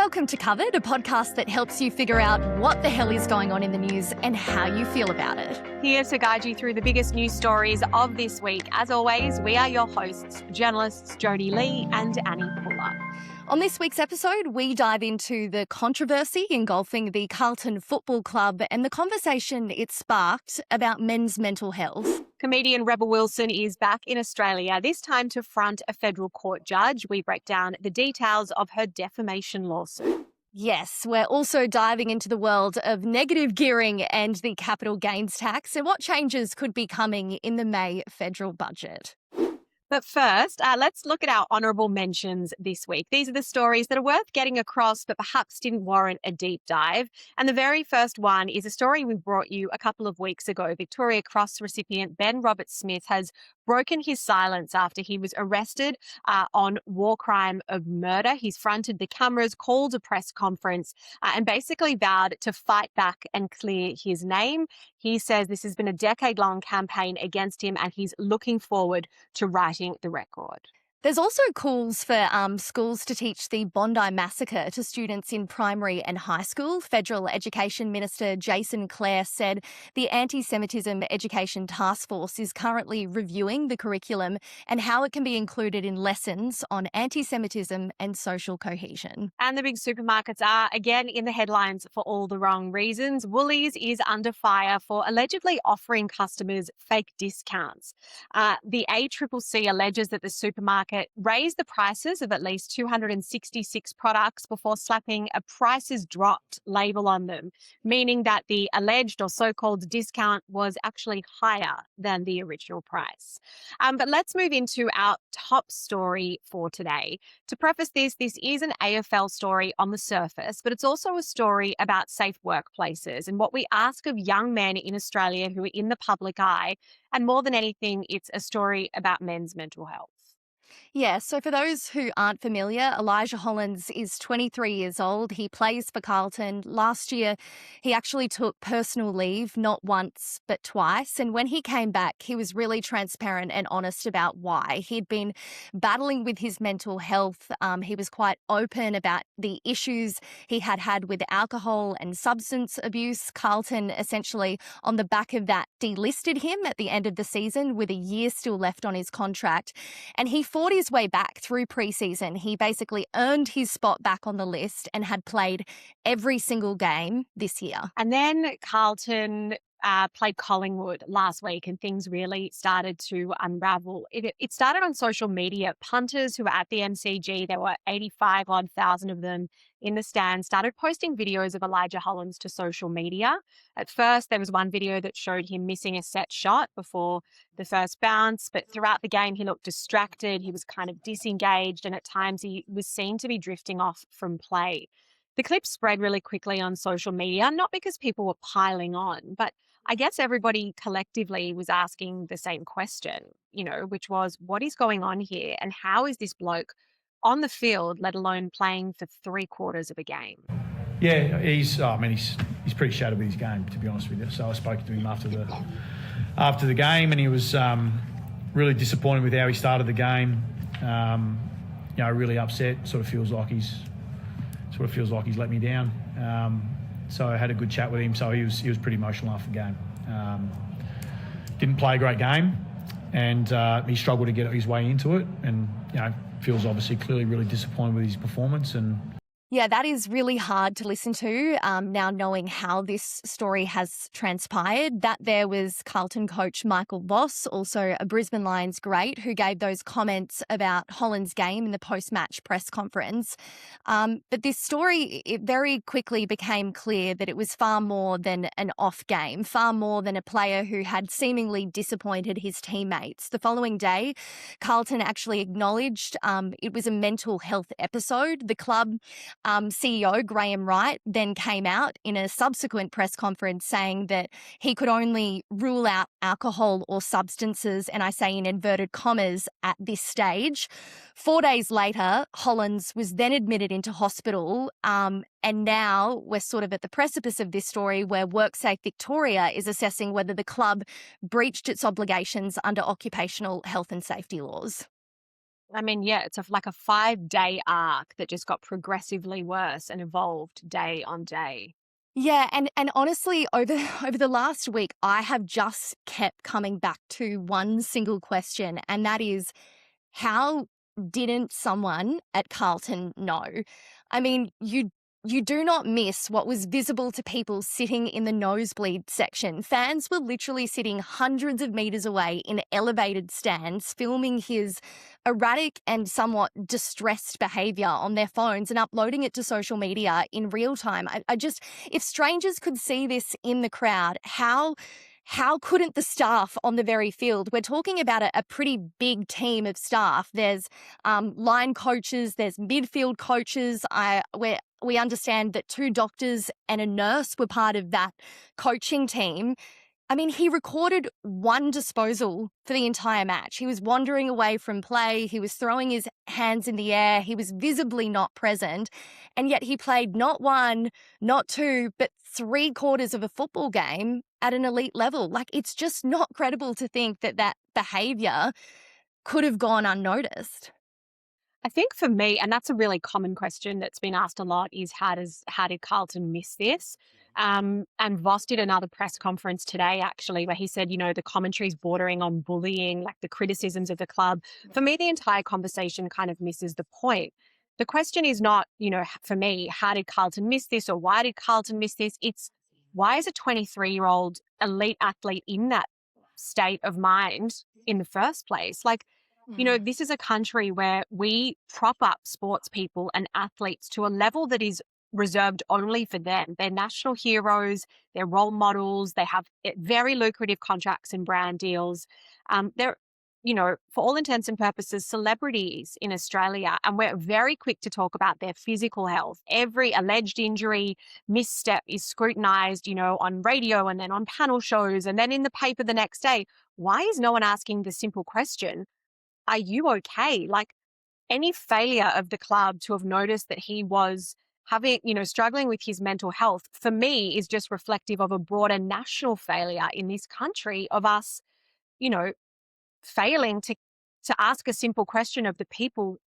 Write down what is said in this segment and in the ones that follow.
Welcome to Covered, a podcast that helps you figure out what the hell is going on in the news and how you feel about it. Here to guide you through the biggest news stories of this week. As always, we are your hosts, journalists Jodie Lee and Annie Fuller. On this week's episode, we dive into the controversy engulfing the Carlton Football Club and the conversation it sparked about men's mental health. Comedian Rebel Wilson is back in Australia, this time to front a federal court judge. We break down the details of her defamation lawsuit. Yes, we're also diving into the world of negative gearing and the capital gains tax and what changes could be coming in the May federal budget. But first, let's look at our honourable mentions this week. These are the stories that are worth getting across but perhaps didn't warrant a deep dive. And the very first one is a story we brought you a couple of weeks ago. Victoria Cross recipient Ben Roberts-Smith has broken his silence after he was arrested on war crime of murder. He's fronted the cameras, called a press conference and basically vowed to fight back and clear his name. He says this has been a decade-long campaign against him and he's looking forward to writing the record. There's also calls for schools to teach the Bondi Massacre to students in primary and high school. Federal Education Minister Jason Clare said the Anti-Semitism Education Task Force is currently reviewing the curriculum and how it can be included in lessons on anti-Semitism and social cohesion. And the big supermarkets are again in the headlines for all the wrong reasons. Woolies is under fire for allegedly offering customers fake discounts. The ACCC alleges that the supermarket raised the prices of at least 266 products before slapping a prices dropped label on them, meaning that the alleged or so-called discount was actually higher than the original price. But let's move into our top story for today. To preface this is an AFL story on the surface, but it's also a story about safe workplaces and what we ask of young men in Australia who are in the public eye. And more than anything, it's a story about men's mental health. Yeah, so for those who aren't familiar, Elijah Hollands is 23 years old. He plays for Carlton. Last year, he actually took personal leave, not once, but twice. And when he came back, he was really transparent and honest about why. He'd been battling with his mental health. He was quite open about the issues he had with alcohol and substance abuse. Carlton essentially, on the back of that, delisted him at the end of the season with a year still left on his contract. And he fought his way back through pre-season. He basically earned his spot back on the list and had played every single game this year. And then Carlton played Collingwood last week and things really started to unravel. It started on social media. Punters who were at the MCG, there were 85,000 of them in the stand, started posting videos of Elijah Hollands to social media. At first, there was one video that showed him missing a set shot before the first bounce, but throughout the game, he looked distracted. He was kind of disengaged, and at times he was seen to be drifting off from play. The clip spread really quickly on social media, not because people were piling on, but I guess everybody collectively was asking the same question, which was, what is going on here? And how is this bloke on the field, let alone playing for 3/4 of a game? Yeah, he's pretty shattered with his game, to be honest with you. So I spoke to him after the game, and he was really disappointed with how he started the game. Really upset. Sort of feels like he's let me down. So I had a good chat with him. So he was pretty emotional after the game. Didn't play a great game, and he struggled to get his way into it, and feels obviously clearly really disappointed with his performance. And yeah, that is really hard to listen to now knowing how this story has transpired. That there was Carlton coach Michael Voss, also a Brisbane Lions great, who gave those comments about Holland's game in the post-match press conference. But this story, it very quickly became clear that it was far more than an off game, far more than a player who had seemingly disappointed his teammates. The following day, Carlton actually acknowledged it was a mental health episode. The club CEO Graham Wright then came out in a subsequent press conference saying that he could only rule out alcohol or substances, and I say in inverted commas, at this stage. 4 days later, Hollands was then admitted into hospital, and now we're sort of at the precipice of this story where WorkSafe Victoria is assessing whether the club breached its obligations under occupational health and safety laws. I mean, yeah, it's like a 5-day arc that just got progressively worse and evolved day on day. Yeah, and honestly, over over the last week, I have just kept coming back to one single question, and that is, how didn't someone at Carlton know? I mean, you do not miss what was visible to people sitting in the nosebleed section. Fans were literally sitting hundreds of meters away in elevated stands, filming his erratic and somewhat distressed behavior on their phones and uploading it to social media in real time. I just, if strangers could see this in the crowd, how couldn't the staff on the very field? We're talking about a pretty big team of staff. There's line coaches, there's midfield coaches. We understand that 2 doctors and a nurse were part of that coaching team. I mean, he recorded 1 disposal for the entire match. He was wandering away from play. He was throwing his hands in the air. He was visibly not present. And yet he played not 1, not 2, but 3/4 of a football game at an elite level. Like, it's just not credible to think that that behavior could have gone unnoticed. I think for me, and that's a really common question that's been asked a lot, is how did Carlton miss this? And Voss did another press conference today, actually, where he said, the commentary's bordering on bullying, like the criticisms of the club. For me, the entire conversation kind of misses the point. The question is not, for me, how did Carlton miss this or why did Carlton miss this? It's why is a 23-year-old elite athlete in that state of mind in the first place? Like, this is a country where we prop up sports people and athletes to a level that is reserved only for them. They're national heroes, they're role models, they have very lucrative contracts and brand deals. They're, for all intents and purposes, celebrities in Australia. And we're very quick to talk about their physical health. Every alleged injury, misstep is scrutinized, on radio and then on panel shows and then in the paper the next day. Why is no one asking the simple question, are you okay? Like, any failure of the club to have noticed that he was having, struggling with his mental health, for me, is just reflective of a broader national failure in this country of us, you know, failing to ask a simple question of the people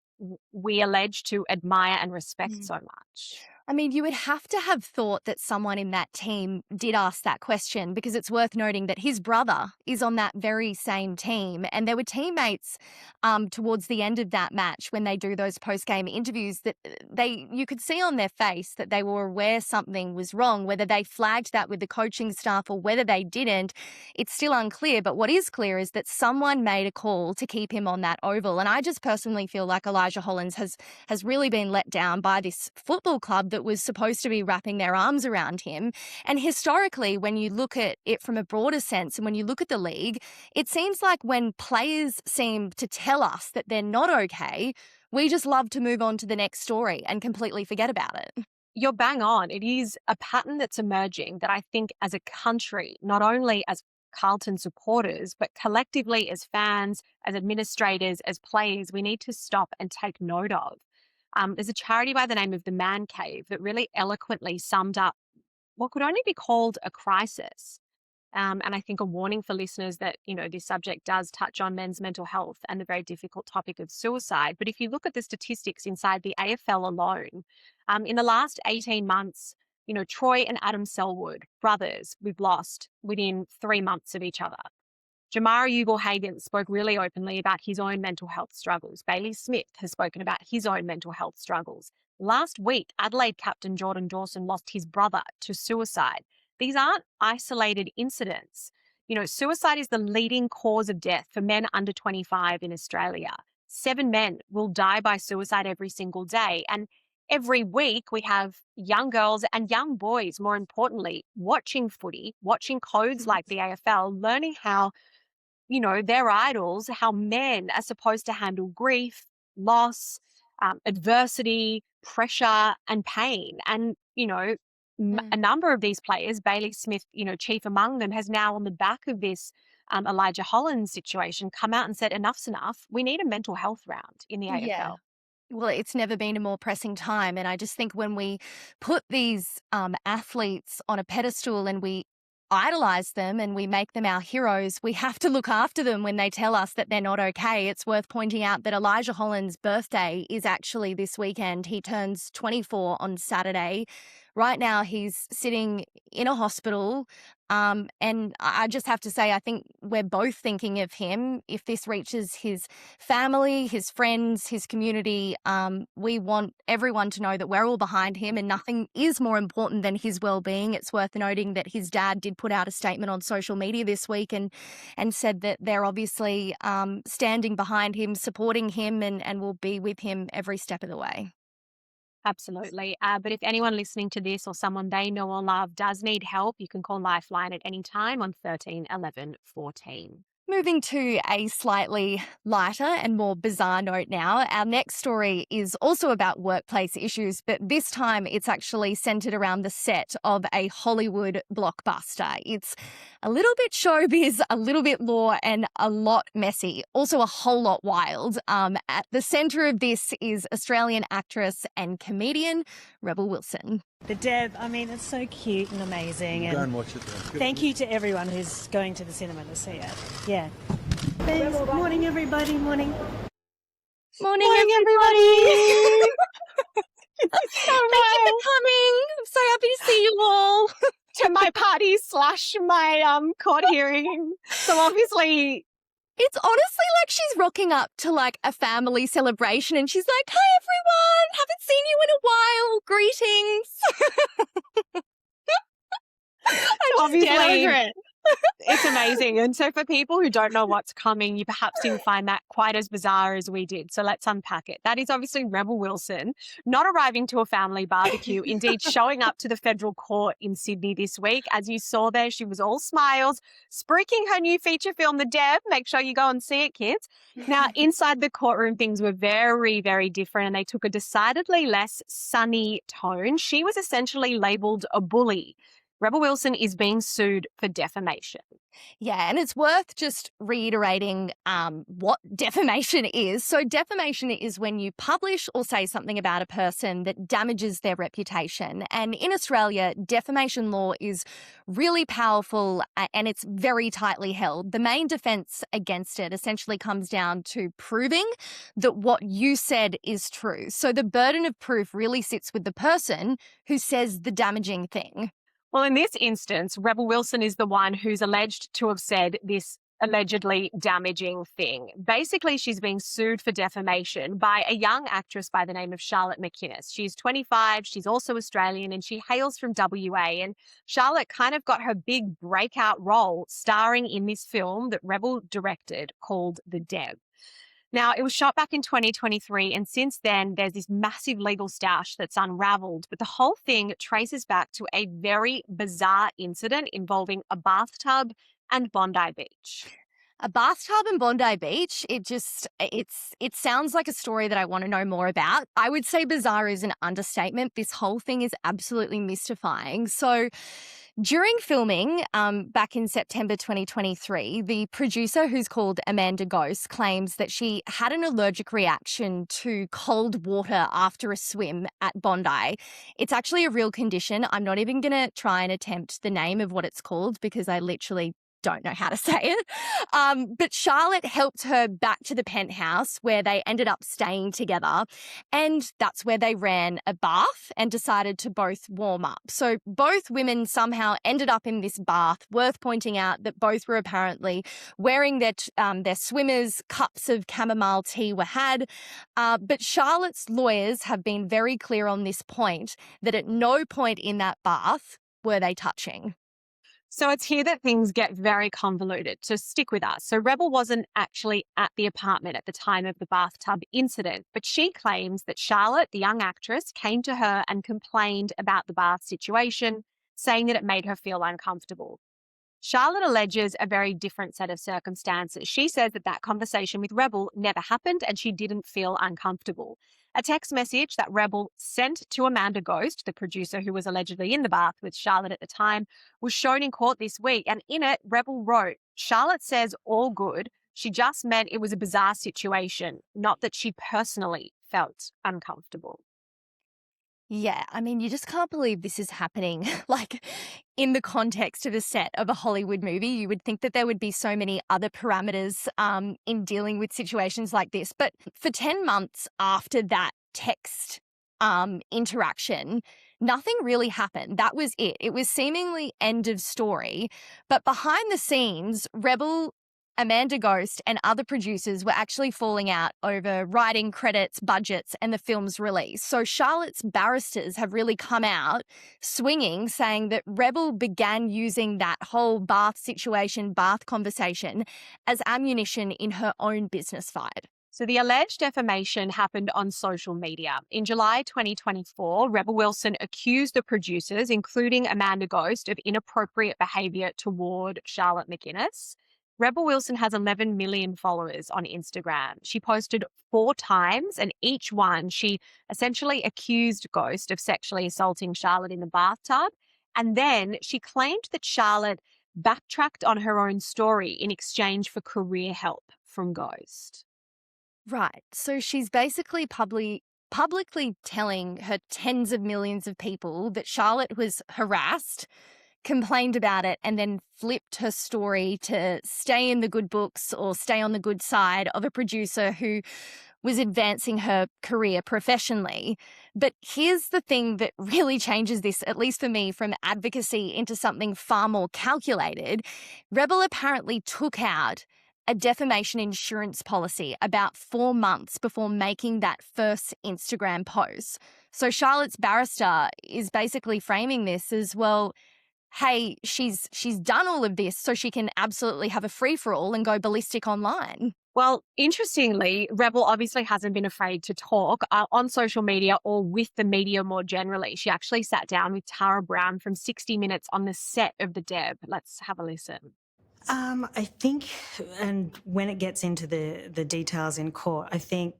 we allege to admire and respect so much. I mean, you would have to have thought that someone in that team did ask that question, because it's worth noting that his brother is on that very same team. And there were teammates towards the end of that match when they do those post-game interviews that you could see on their face that they were aware something was wrong. Whether they flagged that with the coaching staff or whether they didn't, it's still unclear. But what is clear is that someone made a call to keep him on that oval. And I just personally feel like Elijah Hollands has really been let down by this football club that was supposed to be wrapping their arms around him. And historically, when you look at it from a broader sense and when you look at the league, it seems like when players seem to tell us that they're not okay, we just love to move on to the next story and completely forget about it. You're bang on. It is a pattern that's emerging that I think as a country, not only as Carlton supporters, but collectively as fans, as administrators, as players, we need to stop and take note of. There's a charity by the name of the Man Cave that really eloquently summed up what could only be called a crisis. And I think a warning for listeners that, this subject does touch on men's mental health and the very difficult topic of suicide. But if you look at the statistics inside the AFL alone, in the last 18 months, Troy and Adam Selwood, brothers, we've lost within 3 months of each other. Jamara Ugle-Hagan spoke really openly about his own mental health struggles. Bailey Smith has spoken about his own mental health struggles. Last week, Adelaide captain Jordan Dawson lost his brother to suicide. These aren't isolated incidents. Suicide is the leading cause of death for men under 25 in Australia. 7 men will die by suicide every single day. And every week we have young girls and young boys, more importantly, watching footy, watching codes like the AFL, learning how their idols, how men are supposed to handle grief, loss, adversity, pressure, and pain. And, a number of these players, Bailey Smith, chief among them, has now on the back of this Elijah Hollands situation come out and said, enough's enough. We need a mental health round in the AFL. Yeah. Well, it's never been a more pressing time. And I just think when we put these athletes on a pedestal and we idolize them and we make them our heroes, we have to look after them when they tell us that they're not okay. It's worth pointing out that Elijah Hollands' birthday is actually this weekend. He turns 24 on Saturday. Right now, he's sitting in a hospital. And I just have to say, I think we're both thinking of him. If this reaches his family, his friends, his community, we want everyone to know that we're all behind him and nothing is more important than his well-being. It's worth noting that his dad did put out a statement on social media this week and said that they're obviously standing behind him, supporting him, and will be with him every step of the way. Absolutely. But if anyone listening to this or someone they know or love does need help, you can call Lifeline at any time on 13 11 14. Moving to a slightly lighter and more bizarre note now, our next story is also about workplace issues, but this time it's actually centred around the set of a Hollywood blockbuster. It's a little bit showbiz, a little bit law, and a lot messy, also a whole lot wild. At the centre of this is Australian actress and comedian Rebel Wilson. The Deb, I mean, it's so cute and amazing. Go and watch it then. Thank you to everyone who's going to the cinema to see it. Yeah. Thanks. Morning, everybody. Morning. Morning, everybody. So Thank you for coming. I'm so happy to see you all. to my party slash my court hearing. So obviously, It's honestly like she's rocking up to like a family celebration and she's like, "Hi everyone, haven't seen you in a while. Greetings." I'm just obviously, dead over it. it's amazing. And so for people who don't know what's coming, you perhaps didn't find that quite as bizarre as we did. So let's unpack it. That is obviously Rebel Wilson not arriving to a family barbecue, indeed showing up to the federal court in Sydney this week. As you saw there, she was all smiles, spruiking her new feature film, The Deb. Make sure you go and see it, kids. Now, inside the courtroom, things were very, very different and they took a decidedly less sunny tone. She was essentially labelled a bully. Rebel Wilson is being sued for defamation. Yeah, and it's worth just reiterating what defamation is. So defamation is when you publish or say something about a person that damages their reputation. And in Australia, defamation law is really powerful and it's very tightly held. The main defence against it essentially comes down to proving that what you said is true. So the burden of proof really sits with the person who says the damaging thing. Well, in this instance, Rebel Wilson is the one who's alleged to have said this allegedly damaging thing. Basically, she's being sued for defamation by a young actress by the name of Charlotte McInnes. She's 25, she's also Australian, and she hails from WA. And Charlotte kind of got her big breakout role starring in this film that Rebel directed called The Deb. Now, it was shot back in 2023, and since then, there's this massive legal stoush that's unraveled. But the whole thing traces back to a very bizarre incident involving a bathtub and Bondi Beach. A bathtub in Bondi Beach, it sounds like a story that I want to know more about. I would say bizarre is an understatement. This whole thing is absolutely mystifying. So during filming back in September 2023, the producer, who's called Amanda Ghost, claims that she had an allergic reaction to cold water after a swim at Bondi. It's actually a real condition. I'm not even going to try and attempt the name of what it's called because I literally don't know how to say it. But Charlotte helped her back to the penthouse where they ended up staying together. And that's where they ran a bath and decided to both warm up. So both women somehow ended up in this bath. Worth pointing out that both were apparently wearing their swimmers, cups of chamomile tea were had. But Charlotte's lawyers have been very clear on this point that at no point in that bath were they touching. So it's here that things get very convoluted. So stick with us. So Rebel wasn't actually at the apartment at the time of the bathtub incident, but she claims that Charlotte, the young actress, came to her and complained about the bath situation, saying that it made her feel uncomfortable. Charlotte alleges a very different set of circumstances. She says that that conversation with Rebel never happened and she didn't feel uncomfortable. A text message that Rebel sent to Amanda Ghost, the producer who was allegedly in the bath with Charlotte at the time, was shown in court this week. And in it, Rebel wrote, "Charlotte says all good. She just meant it was a bizarre situation, not that she personally felt uncomfortable." Yeah, I mean, you just can't believe this is happening. Like, in the context of a set of a Hollywood movie, you would think that there would be so many other parameters in dealing with situations like this. But for 10 months after that text interaction, nothing really happened. That was it. It was seemingly end of story. But behind the scenes, Rebel, Amanda Ghost, and other producers were actually falling out over writing credits, budgets, and the film's release. So Charlotte's barristers have really come out swinging, saying that Rebel began using that whole Bath situation, Bath conversation, as ammunition in her own business fight. So the alleged defamation happened on social media. In July 2024, Rebel Wilson accused the producers, including Amanda Ghost, of inappropriate behaviour toward Charlotte McInnes. Rebel Wilson has 11 million followers on Instagram. She posted 4 times, and each one she essentially accused Ghost of sexually assaulting Charlotte in the bathtub. And then she claimed that Charlotte backtracked on her own story in exchange for career help from Ghost. Right. So she's basically publicly telling her tens of millions of people that Charlotte was harassed, complained about it, and then flipped her story to stay in the good books or stay on the good side of a producer who was advancing her career professionally. But here's the thing that really changes this, at least for me, from advocacy into something far more calculated. Rebel apparently took out a defamation insurance policy about 4 months before making that first Instagram post. So Charlotte's barrister is basically framing this as, well, hey, she's done all of this so she can absolutely have a free-for-all and go ballistic online. Well, interestingly, Rebel obviously hasn't been afraid to talk on social media or with the media more generally. She actually sat down with Tara Brown from 60 Minutes on the set of The Deb. Let's have a listen. I think, and when it gets into the details in court, I think,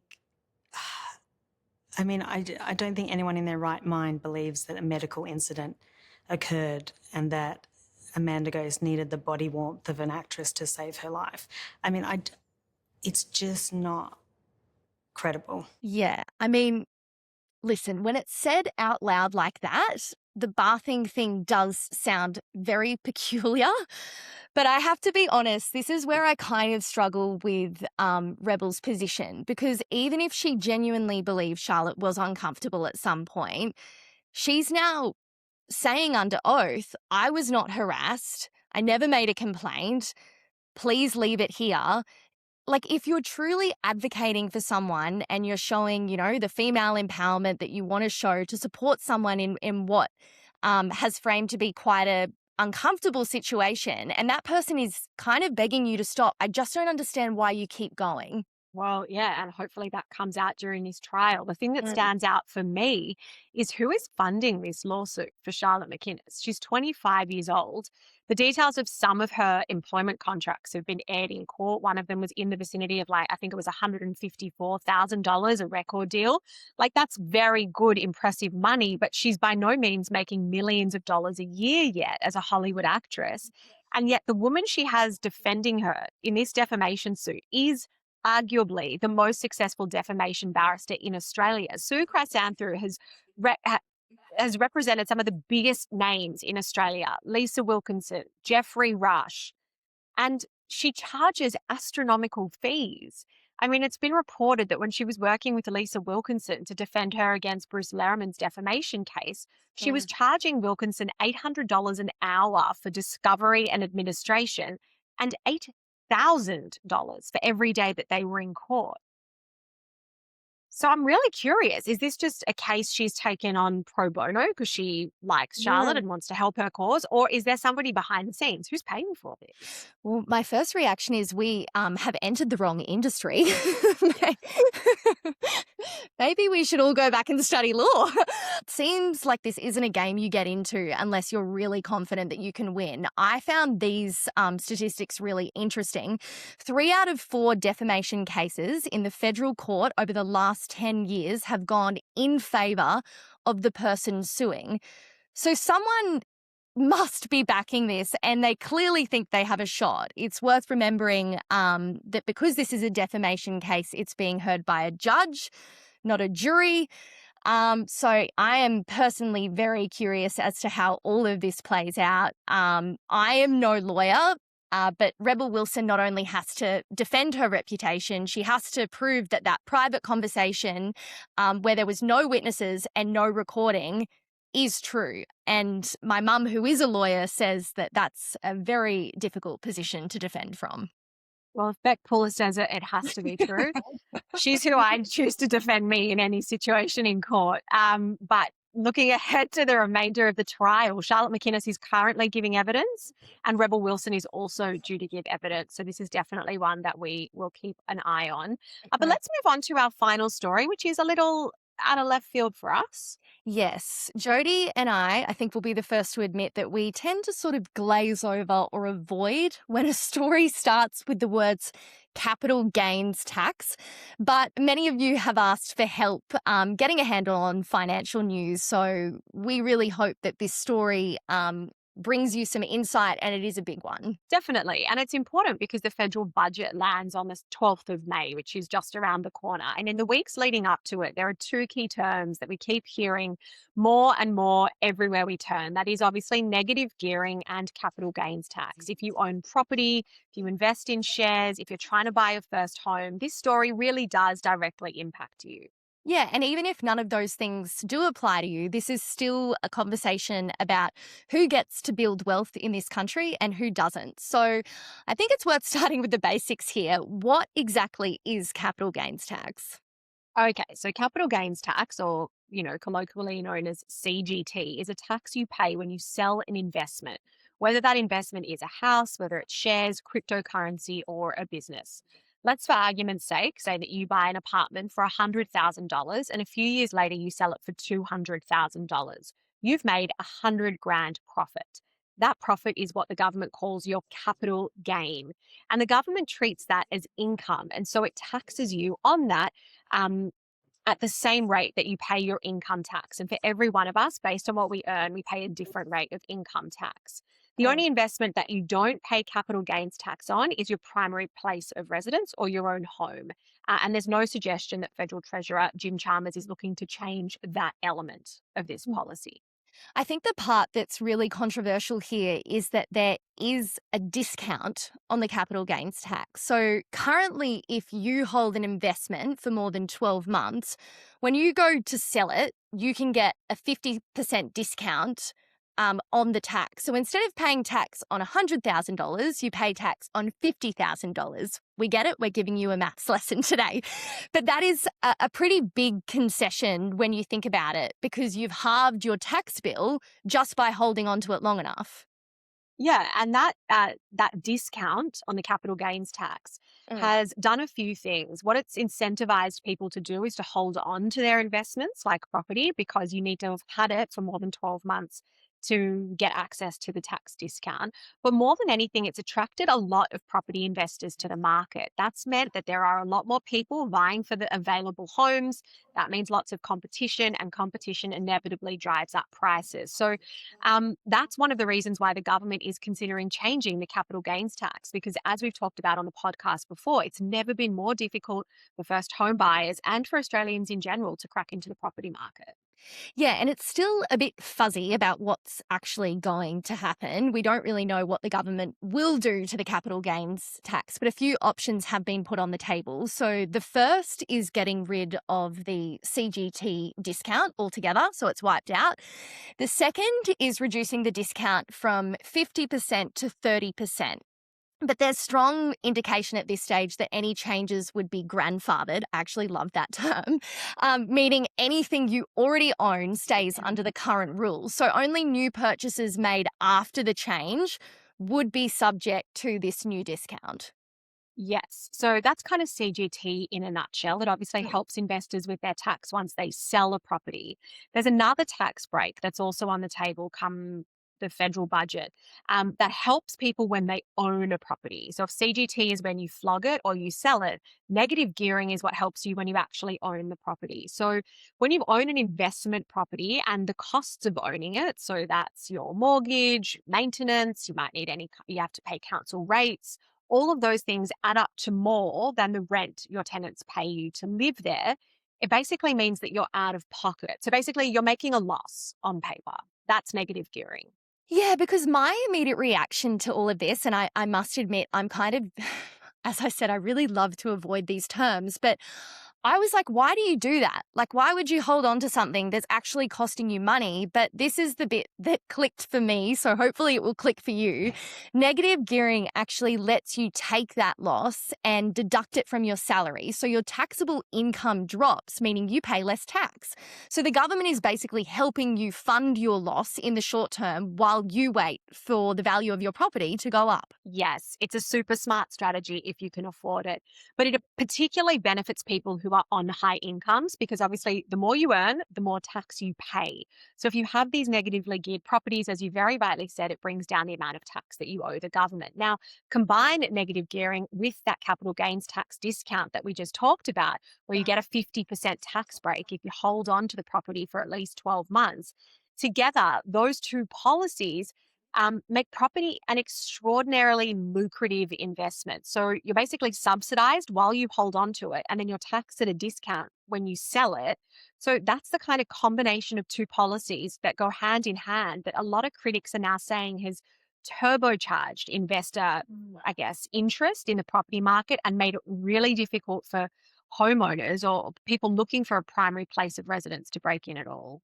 I don't think anyone in their right mind believes that a medical incident occurred and that Amanda Ghost needed the body warmth of an actress to save her life. It's just not credible. Yeah, I mean, listen, when it's said out loud like that, the bathing thing does sound very peculiar. But I have to be honest, this is where I kind of struggle with Rebel's position, because even if she genuinely believes Charlotte was uncomfortable at some point, she's now saying under oath, I was not harassed, I never made a complaint, please leave it here. Like, if you're truly advocating for someone and you're showing, the female empowerment that you want to show to support someone in what has framed to be quite a uncomfortable situation, and that person is kind of begging you to stop, I just don't understand why you keep going. Well, yeah, and hopefully that comes out during this trial. The thing that stands out for me is who is funding this lawsuit for Charlotte McInnes. She's 25 years old. The details of some of her employment contracts have been aired in court. One of them was in the vicinity of I think it was $154,000, a record deal. That's very good, impressive money, but she's by no means making millions of dollars a year yet as a Hollywood actress. And yet the woman she has defending her in this defamation suit is arguably the most successful defamation barrister in Australia. Sue Chrysanthu has represented some of the biggest names in Australia: Lisa Wilkinson, Jeffrey Rush, and she charges astronomical fees. I mean, it's been reported that when she was working with Lisa Wilkinson to defend her against Bruce Lehrmann's defamation case, she was charging Wilkinson $800 an hour for discovery and administration and $8,000 for every day that they were in court. So I'm really curious, is this just a case she's taken on pro bono because she likes Charlotte and wants to help her cause? Or is there somebody behind the scenes who's paying for this? Well, my first reaction is we have entered the wrong industry. Maybe we should all go back and study law. It seems like this isn't a game you get into unless you're really confident that you can win. I found these statistics really interesting. 3 out of 4 defamation cases in the federal court over the last 10 years have gone in favour of the person suing. So someone must be backing this, and they clearly think they have a shot. It's worth remembering that because this is a defamation case, it's being heard by a judge, not a jury. So I am personally very curious as to how all of this plays out. I am no lawyer, but Rebel Wilson not only has to defend her reputation, she has to prove that that private conversation where there was no witnesses and no recording is true. And my mum, who is a lawyer, says that that's a very difficult position to defend from. Well, if Beck Puller says it, it has to be true. She's who I'd choose to defend me in any situation in court. But looking ahead to the remainder of the trial, Charlotte McInnes is currently giving evidence and Rebel Wilson is also due to give evidence. So this is definitely one that we will keep an eye on. But let's move on to our final story, which is a little out of left field for us. Yes, Jodie and I think will be the first to admit that we tend to sort of glaze over or avoid when a story starts with the words capital gains tax. But many of you have asked for help getting a handle on financial news. So we really hope that this story brings you some insight, and it is a big one. Definitely. And it's important because the federal budget lands on the 12th of May, which is just around the corner. And in the weeks leading up to it, there are two key terms that we keep hearing more and more everywhere we turn. That is obviously negative gearing and capital gains tax. If you own property, if you invest in shares, if you're trying to buy your first home, this story really does directly impact you. Yeah, and even if none of those things do apply to you, this is still a conversation about who gets to build wealth in this country and who doesn't. So I think it's worth starting with the basics here. What exactly is capital gains tax? Okay, so capital gains tax, or colloquially known as CGT, is a tax you pay when you sell an investment, whether that investment is a house, whether it's shares, cryptocurrency, or a business. Let's, for argument's sake, say that you buy an apartment for $100,000 and a few years later you sell it for $200,000. You've made $100,000 profit. That profit is what the government calls your capital gain. And the government treats that as income. And so it taxes you on that at the same rate that you pay your income tax. And for every one of us, based on what we earn, we pay a different rate of income tax. The only investment that you don't pay capital gains tax on is your primary place of residence or your own home. And there's no suggestion that Federal Treasurer Jim Chalmers is looking to change that element of this policy. I think the part that's really controversial here is that there is a discount on the capital gains tax. So currently, if you hold an investment for more than 12 months, when you go to sell it, you can get a 50% discount on the tax. So instead of paying tax on $100,000, you pay tax on $50,000. We get it. We're giving you a maths lesson today. But that is a pretty big concession when you think about it, because you've halved your tax bill just by holding on to it long enough. Yeah, and that discount on the capital gains tax has done a few things. What it's incentivized people to do is to hold on to their investments, like property, because you need to have had it for more than 12 months to get access to the tax discount. But more than anything, it's attracted a lot of property investors to the market. That's meant that there are a lot more people vying for the available homes. That means lots of competition, and competition inevitably drives up prices. So that's one of the reasons why the government is considering changing the capital gains tax, because as we've talked about on the podcast before, it's never been more difficult for first home buyers and for Australians in general to crack into the property market. Yeah, and it's still a bit fuzzy about what's actually going to happen. We don't really know what the government will do to the capital gains tax, but a few options have been put on the table. So the first is getting rid of the CGT discount altogether, so it's wiped out. The second is reducing the discount from 50% to 30%. But there's strong indication at this stage that any changes would be grandfathered. I actually love that term, meaning anything you already own stays under the current rules. So only new purchases made after the change would be subject to this new discount. Yes. So that's kind of CGT in a nutshell. It obviously helps investors with their tax once they sell a property. There's another tax break that's also on the table come the federal budget that helps people when they own a property. So if CGT is when you flog it or you sell it, negative gearing is what helps you when you actually own the property. So when you own an investment property and the costs of owning it, so that's your mortgage, maintenance, you have to pay council rates, all of those things add up to more than the rent your tenants pay you to live there. it basically means that you're out of pocket. So basically you're making a loss on paper. That's negative gearing. Yeah, because my immediate reaction to all of this, and I must admit, I'm kind of, as I said, I really love to avoid these terms, but I was like, why do you do that? Like, why would you hold on to something that's actually costing you money? But this is the bit that clicked for me, so hopefully it will click for you. Negative gearing actually lets you take that loss and deduct it from your salary. So your taxable income drops, meaning you pay less tax. So the government is basically helping you fund your loss in the short term while you wait for the value of your property to go up. Yes, it's a super smart strategy if you can afford it. But it particularly benefits people who are on high incomes because obviously the more you earn, the more tax you pay. So if you have these negatively geared properties, as you very rightly said, it brings down the amount of tax that you owe the government. Now, combine negative gearing with that capital gains tax discount that we just talked about, where you get a 50% tax break if you hold on to the property for at least 12 months. Together, those two policies make property an extraordinarily lucrative investment. So you're basically subsidized while you hold on to it, and then you're taxed at a discount when you sell it. So that's the kind of combination of two policies that go hand in hand that a lot of critics are now saying has turbocharged investor, I guess, interest in the property market and made it really difficult for homeowners or people looking for a primary place of residence to break in at all.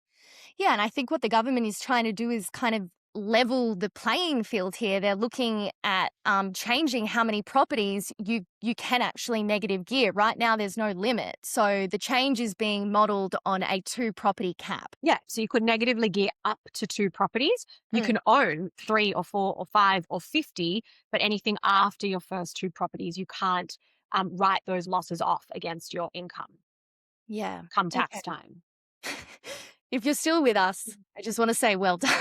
Yeah, and I think what the government is trying to do is kind of level the playing field here. They're looking at changing how many properties you can actually negative gear. Right now, there's no limit. So the change is being modelled on a 2-property cap. Yeah, so you could negatively gear up to 2 properties. You can own 3 or 4 or 5 or 50, but anything after your first 2 properties, you can't write those losses off against your income Yeah. come tax time. If you're still with us, I just want to say well done.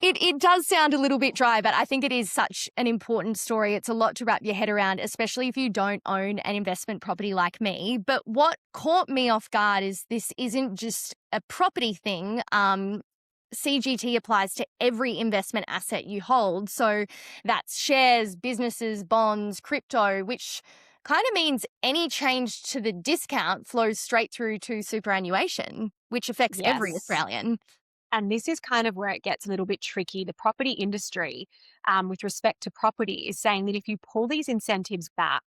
It does sound a little bit dry, but I think it is such an important story. It's a lot to wrap your head around, especially if you don't own an investment property like me. But what caught me off guard is this isn't just a property thing. CGT applies to every investment asset you hold. So that's shares, businesses, bonds, crypto, which kind of means any change to the discount flows straight through to superannuation, which affects every Australian. And this is kind of where it gets a little bit tricky. The property industry, with respect to property, is saying that if you pull these incentives back,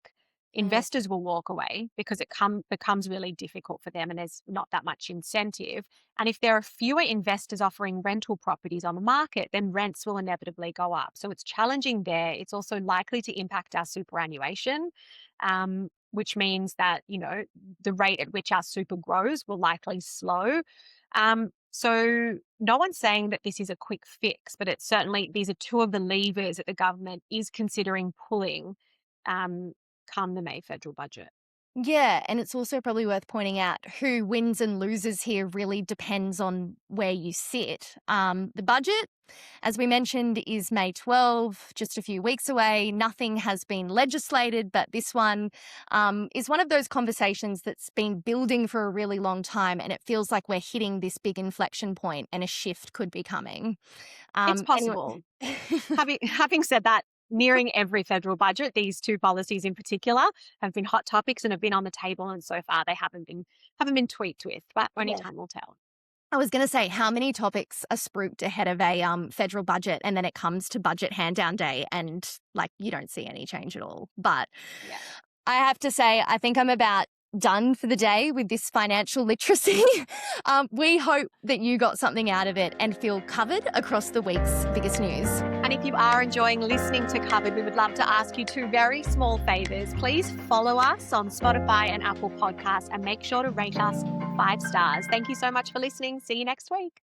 investors will walk away because it becomes really difficult for them and there's not that much incentive. And if there are fewer investors offering rental properties on the market, then rents will inevitably go up. So it's challenging there. It's also likely to impact our superannuation, which means that, the rate at which our super grows will likely slow. So no one's saying that this is a quick fix, but it's certainly, these are two of the levers that the government is considering pulling come the May federal budget. Yeah, and it's also probably worth pointing out who wins and loses here really depends on where you sit. The budget, as we mentioned, is May 12, just a few weeks away. Nothing has been legislated, but this one is one of those conversations that's been building for a really long time, and it feels like we're hitting this big inflection point and a shift could be coming. It's possible. Having said that, nearing every federal budget, these two policies in particular have been hot topics and have been on the table, and so far they haven't been tweaked with, but only time will tell. I was going to say, how many topics are spruiked ahead of a federal budget, and then it comes to budget hand down day and you don't see any change at all. But I have to say, I think I'm about done for the day with this financial literacy. We hope that you got something out of it and feel covered across the week's biggest news. And if you are enjoying listening to Covered, we would love to ask you 2 very small favours. Please follow us on Spotify and Apple Podcasts and make sure to rate us 5 stars. Thank you so much for listening. See you next week.